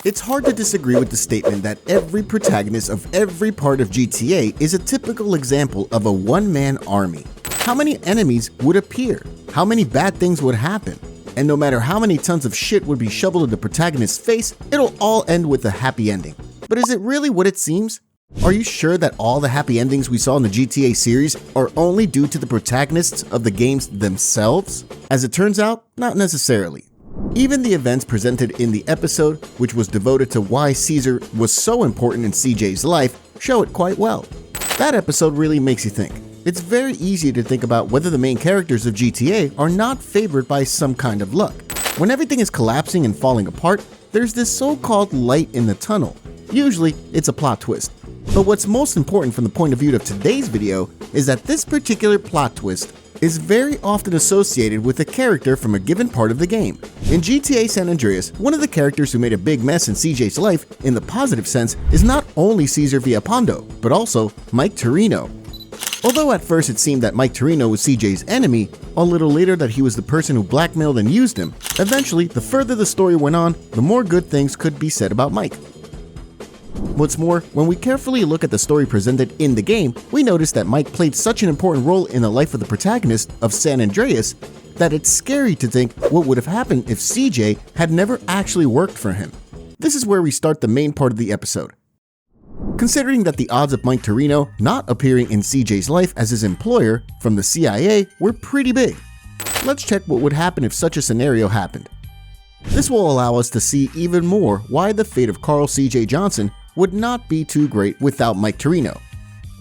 It's hard to disagree with the statement that every protagonist of every part of GTA is a typical example of a one-man army. How many enemies would appear? How many bad things would happen? And no matter how many tons of shit would be shoveled in the protagonist's face, it'll all end with a happy ending. But is it really what it seems? Are you sure that all the happy endings we saw in the GTA series are only due to the protagonists of the games themselves? As it turns out, not necessarily. Even the events presented in the episode, which was devoted to why Caesar was so important in CJ's life, show it quite well. That episode really makes you think. It's very easy to think about whether the main characters of GTA are not favored by some kind of luck. When everything is collapsing and falling apart, there's this so-called light in the tunnel. Usually, it's a plot twist. But what's most important from the point of view of today's video is that this particular plot twist is very often associated with a character from a given part of the game. In GTA San Andreas, one of the characters who made a big mess in CJ's life, in the positive sense, is not only Cesar Villalpando, but also Mike Toreno. Although at first it seemed that Mike Toreno was CJ's enemy, a little later that he was the person who blackmailed and used him, eventually, the further the story went on, the more good things could be said about Mike. What's more, when we carefully look at the story presented in the game, we notice that Mike played such an important role in the life of the protagonist of San Andreas that it's scary to think what would have happened if CJ had never actually worked for him. This is where we start the main part of the episode. Considering that the odds of Mike Toreno not appearing in CJ's life as his employer from the CIA were pretty big, let's check what would happen if such a scenario happened. This will allow us to see even more why the fate of Carl C.J. Johnson would not be too great without Mike Toreno.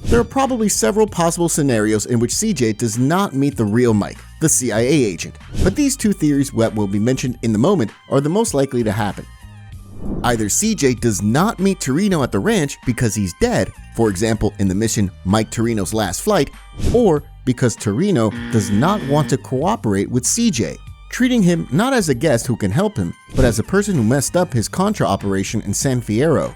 There are probably several possible scenarios in which CJ does not meet the real Mike, the CIA agent, but these two theories that will be mentioned in the moment are the most likely to happen. Either CJ does not meet Toreno at the ranch because he's dead, for example in the mission Mike Toreno's Last Flight, or because Toreno does not want to cooperate with CJ, treating him not as a guest who can help him, but as a person who messed up his Contra operation in San Fierro.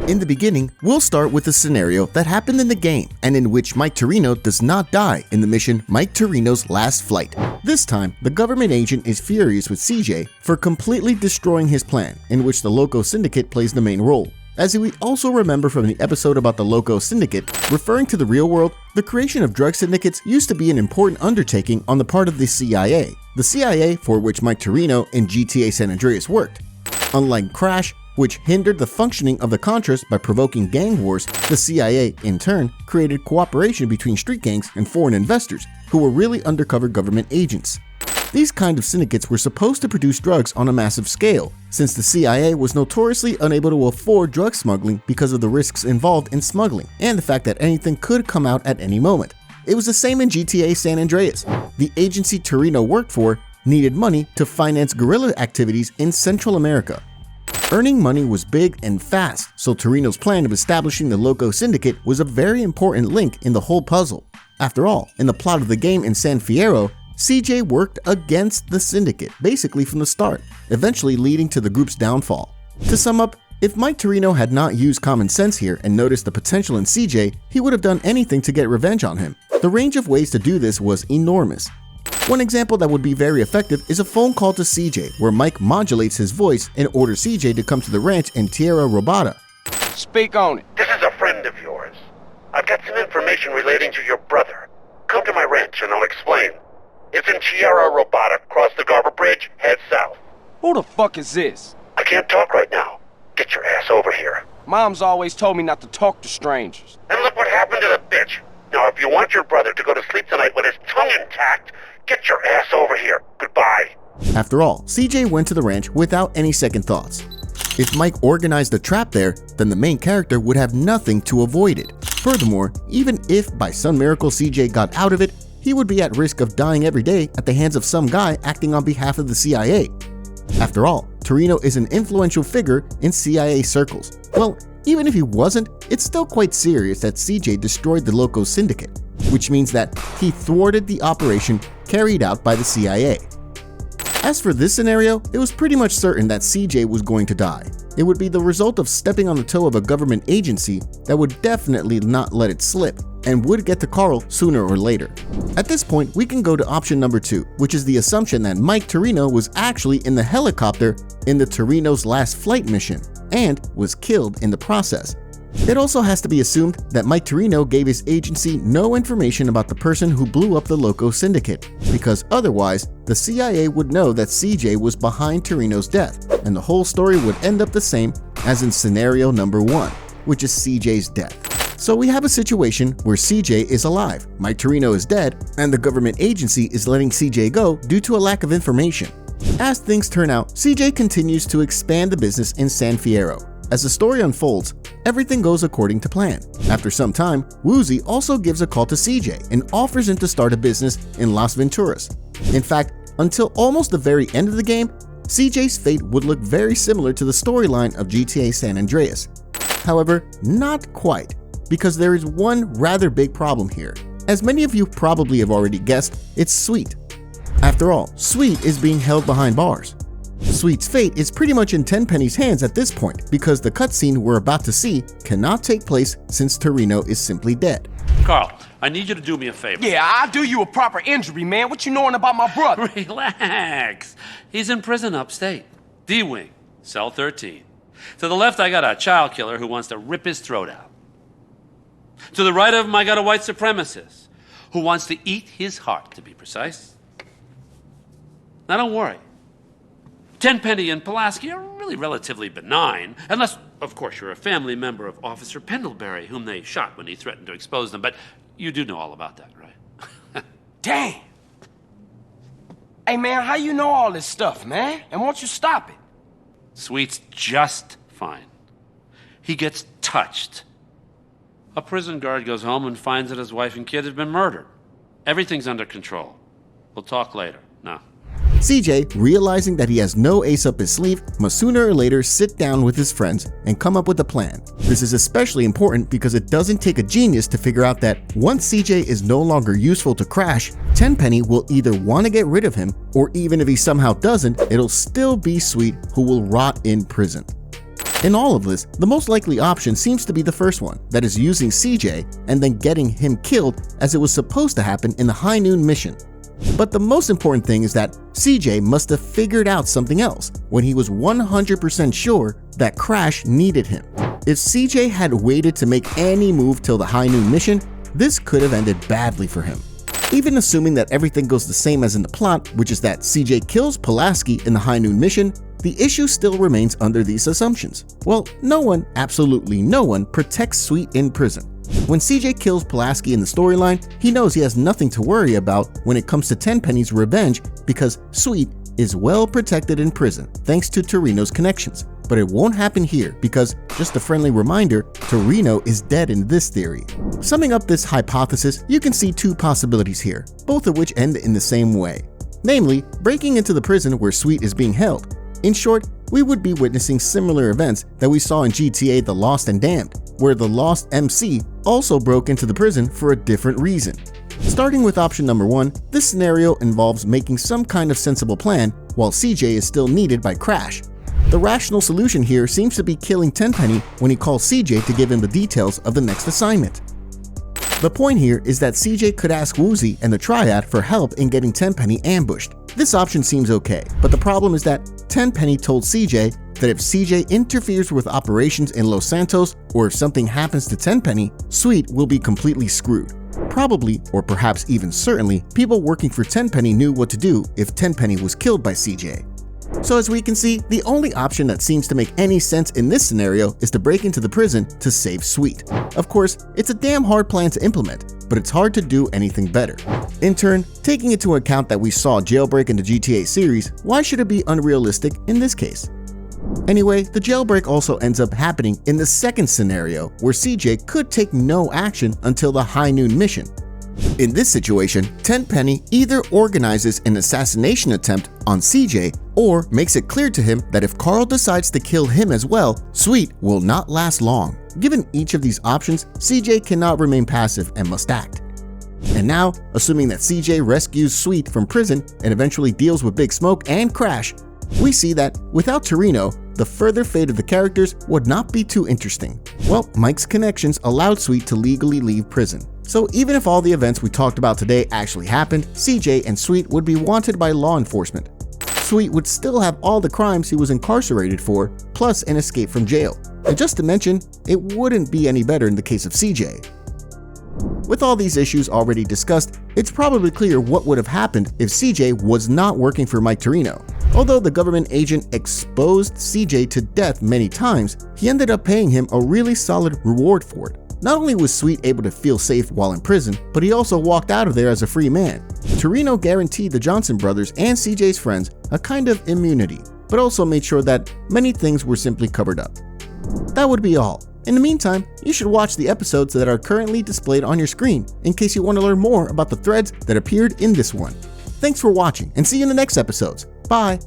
In the beginning, we'll start with a scenario that happened in the game and in which Mike Toreno does not die in the mission Mike Toreno's Last Flight. This time, the government agent is furious with CJ for completely destroying his plan, in which the Loco Syndicate plays the main role. As we also remember from the episode about the Loco Syndicate, referring to the real world, the creation of drug syndicates used to be an important undertaking on the part of the CIA. The CIA for which Mike Toreno in GTA San Andreas worked. Unlike Crash, which hindered the functioning of the Contras by provoking gang wars, the CIA, in turn, created cooperation between street gangs and foreign investors, who were really undercover government agents. These kind of syndicates were supposed to produce drugs on a massive scale, since the CIA was notoriously unable to afford drug smuggling because of the risks involved in smuggling, and the fact that anything could come out at any moment. It was the same in GTA San Andreas. The agency Toreno worked for needed money to finance guerrilla activities in Central America. Earning money was big and fast, so Toreno's plan of establishing the Loco Syndicate was a very important link in the whole puzzle. After all, in the plot of the game in San Fierro, CJ worked against the Syndicate, basically from the start, eventually leading to the group's downfall. To sum up, if Mike Toreno had not used common sense here and noticed the potential in CJ, he would have done anything to get revenge on him. The range of ways to do this was enormous. One example that would be very effective is a phone call to CJ, where Mike modulates his voice and orders CJ to come to the ranch in Tierra Robada. Speak on it. This is a friend of yours. I've got some information relating to your brother. Come to my ranch and I'll explain. It's in Tierra Robada, cross the Garber Bridge, head south. Who the fuck is this? I can't talk right now. Get your ass over here. Mom's always told me not to talk to strangers. And look what happened to the bitch. Now if you want your brother to go to sleep tonight with his tongue intact, get your ass over here. Goodbye. After all, CJ went to the ranch without any second thoughts. If Mike organized the trap there, then the main character would have nothing to avoid it. Furthermore, even if by some miracle CJ got out of it, he would be at risk of dying every day at the hands of some guy acting on behalf of the CIA. After all, Toreno is an influential figure in CIA circles. Well, even if he wasn't, it's still quite serious that CJ destroyed the Loco Syndicate, which means that he thwarted the operation carried out by the CIA. As for this scenario, it was pretty much certain that CJ was going to die. It would be the result of stepping on the toe of a government agency that would definitely not let it slip. and would get to Carl sooner or later. At this point, we can go to option number 2, which is the assumption that Mike Toreno was actually in the helicopter in the Toreno's last flight mission and was killed in the process. It also has to be assumed that Mike Toreno gave his agency no information about the person who blew up the Loco Syndicate, because otherwise, the CIA would know that CJ was behind Toreno's death, and the whole story would end up the same as in scenario number 1, which is CJ's death. So we have a situation where CJ is alive, Mike Toreno is dead, and the government agency is letting CJ go due to a lack of information. As things turn out, CJ continues to expand the business in San Fierro. As the story unfolds, everything goes according to plan. After some time, Woozie also gives a call to CJ and offers him to start a business in Las Venturas. In fact, until almost the very end of the game, CJ's fate would look very similar to the storyline of GTA San Andreas. However, not quite, because there is one rather big problem here. As many of you probably have already guessed, it's Sweet. After all, Sweet is being held behind bars. Sweet's fate is pretty much in Tenpenny's hands at this point, because the cutscene we're about to see cannot take place since Toreno is simply dead. Carl, I need you to do me a favor. Yeah, I'll do you a proper injury, man. What you knowing about my brother? Relax. He's in prison upstate. D-Wing, cell 13. To the left, I got a child killer who wants to rip his throat out. To the right of him, I got a white supremacist who wants to eat his heart, to be precise. Now, don't worry. Tenpenny and Pulaski are really relatively benign, unless, of course, you're a family member of Officer Pendlebury, whom they shot when he threatened to expose them. But you do know all about that, right? Damn. Hey, man, how you know all this stuff, man? And won't you stop it? Sweet's just fine. He gets touched. A prison guard goes home and finds that his wife and kid have been murdered. Everything's under control. We'll talk later. Now. CJ, realizing that he has no ace up his sleeve, must sooner or later sit down with his friends and come up with a plan. This is especially important because it doesn't take a genius to figure out that once CJ is no longer useful to Crash, Tenpenny will either want to get rid of him, or even if he somehow doesn't, it'll still be Sweet who will rot in prison. In all of this, the most likely option seems to be the first one, that is using CJ and then getting him killed as it was supposed to happen in the High Noon mission. But the most important thing is that CJ must have figured out something else when he was 100% sure that Crash needed him. If CJ had waited to make any move till the High Noon mission, this could have ended badly for him. Even assuming that everything goes the same as in the plot, which is that CJ kills Pulaski in the High Noon mission, the issue still remains under these assumptions. Well, no one, absolutely no one, protects Sweet in prison. When CJ kills Pulaski in the storyline, he knows he has nothing to worry about when it comes to Tenpenny's revenge because Sweet is well protected in prison thanks to Toreno's connections. But it won't happen here because, just a friendly reminder, Toreno is dead in this theory. Summing up this hypothesis, you can see two possibilities here, both of which end in the same way. Namely, breaking into the prison where Sweet is being held. In short, we would be witnessing similar events that we saw in GTA The Lost and Damned, where the Lost MC also broke into the prison for a different reason. Starting with option number 1, this scenario involves making some kind of sensible plan while CJ is still needed by Crash. The rational solution here seems to be killing Tenpenny when he calls CJ to give him the details of the next assignment. The point here is that CJ could ask Woozie and the Triad for help in getting Tenpenny ambushed. This option seems okay, but the problem is that Tenpenny told CJ that if CJ interferes with operations in Los Santos, or if something happens to Tenpenny, Sweet will be completely screwed. Probably, or perhaps even certainly, people working for Tenpenny knew what to do if Tenpenny was killed by CJ. So as we can see, the only option that seems to make any sense in this scenario is to break into the prison to save Sweet. Of course, it's a damn hard plan to implement, but it's hard to do anything better. In turn, taking into account that we saw jailbreak in the GTA series, why should it be unrealistic in this case? Anyway, the jailbreak also ends up happening in the second scenario, where CJ could take no action until the High Noon mission. In this situation, Tenpenny either organizes an assassination attempt on CJ or makes it clear to him that if Carl decides to kill him as well, Sweet will not last long. Given each of these options, CJ cannot remain passive and must act. And now, assuming that CJ rescues Sweet from prison and eventually deals with Big Smoke and Crash, we see that without Toreno, the further fate of the characters would not be too interesting. Well, Mike's connections allowed Sweet to legally leave prison. So even if all the events we talked about today actually happened, CJ and Sweet would be wanted by law enforcement. Sweet would still have all the crimes he was incarcerated for, plus an escape from jail. And just to mention, it wouldn't be any better in the case of CJ. With all these issues already discussed, it's probably clear what would have happened if CJ was not working for Mike Toreno. Although the government agent exposed CJ to death many times, he ended up paying him a really solid reward for it. Not only was Sweet able to feel safe while in prison, but he also walked out of there as a free man. Toreno guaranteed the Johnson brothers and CJ's friends a kind of immunity, but also made sure that many things were simply covered up. That would be all. In the meantime, you should watch the episodes that are currently displayed on your screen in case you want to learn more about the threads that appeared in this one. Thanks for watching and see you in the next episodes. Bye!